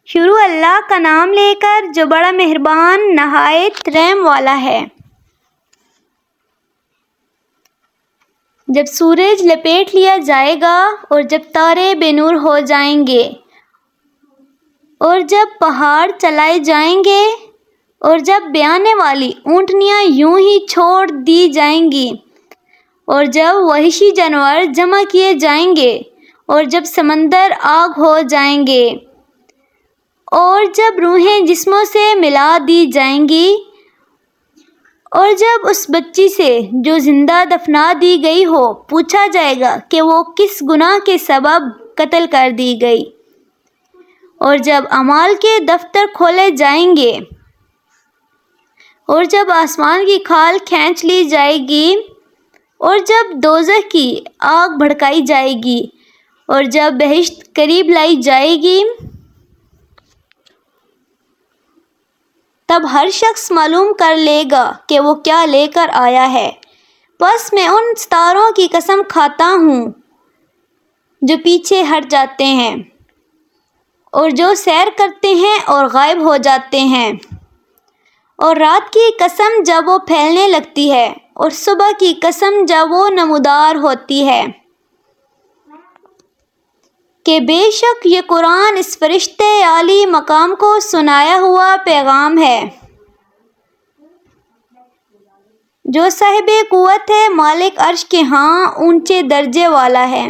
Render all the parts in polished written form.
شروع اللہ کا نام لے کر جو بڑا مہربان نہایت رحم والا ہے۔ جب سورج لپیٹ لیا جائے گا اور جب تارے بے نور ہو جائیں گے اور جب پہاڑ چلائے جائیں گے اور جب بیانے والی اونٹنیاں یوں ہی چھوڑ دی جائیں گی اور جب وحشی جانور جمع کیے جائیں گے اور جب سمندر آگ ہو جائیں گے اور جب روحیں جسموں سے ملا دی جائیں گی اور جب اس بچی سے جو زندہ دفنا دی گئی ہو پوچھا جائے گا کہ وہ کس گناہ کے سبب قتل کر دی گئی اور جب اعمال کے دفتر کھولے جائیں گے اور جب آسمان کی کھال کھینچ لی جائے گی اور جب دوزخ کی آگ بھڑکائی جائے گی اور جب بہشت قریب لائی جائے گی تب ہر شخص معلوم کر لے گا کہ وہ کیا لے کر آیا ہے۔ پس میں ان ستاروں کی قسم کھاتا ہوں جو پیچھے ہٹ جاتے ہیں اور جو سیر کرتے ہیں اور غائب ہو جاتے ہیں، اور رات کی قسم جب وہ پھیلنے لگتی ہے اور صبح کی قسم جب وہ نمودار ہوتی ہے کہ بے شک یہ قرآن اس فرشتے عالی مقام کو سنایا ہوا پیغام ہے جو صاحب قوت ہے، مالک عرش کے ہاں اونچے درجے والا ہے،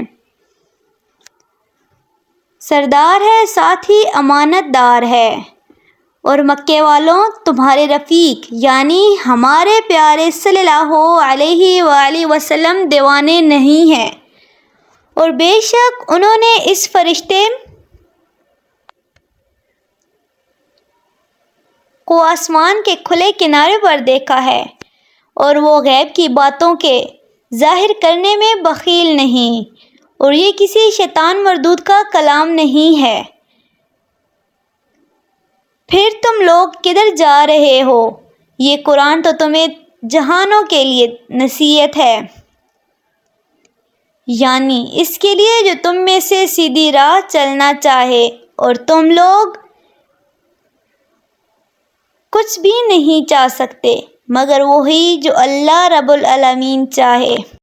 سردار ہے، ساتھ ہی امانت دار ہے۔ اور مکے والوں، تمہارے رفیق یعنی ہمارے پیارے صلی اللہ علیہ وآلہ وسلم دیوانے نہیں ہیں، اور بے شک انہوں نے اس فرشتے کو آسمان کے کھلے کنارے پر دیکھا ہے، اور وہ غیب کی باتوں کے ظاہر کرنے میں بخیل نہیں، اور یہ کسی شیطان مردود کا کلام نہیں ہے۔ پھر تم لوگ کدھر جا رہے ہو؟ یہ قرآن تو تمہیں جہانوں کے لیے نصیحت ہے، یعنی اس کے لیے جو تم میں سے سیدھی راہ چلنا چاہے، اور تم لوگ کچھ بھی نہیں چاہ سکتے مگر وہی جو اللہ رب العالمین چاہے۔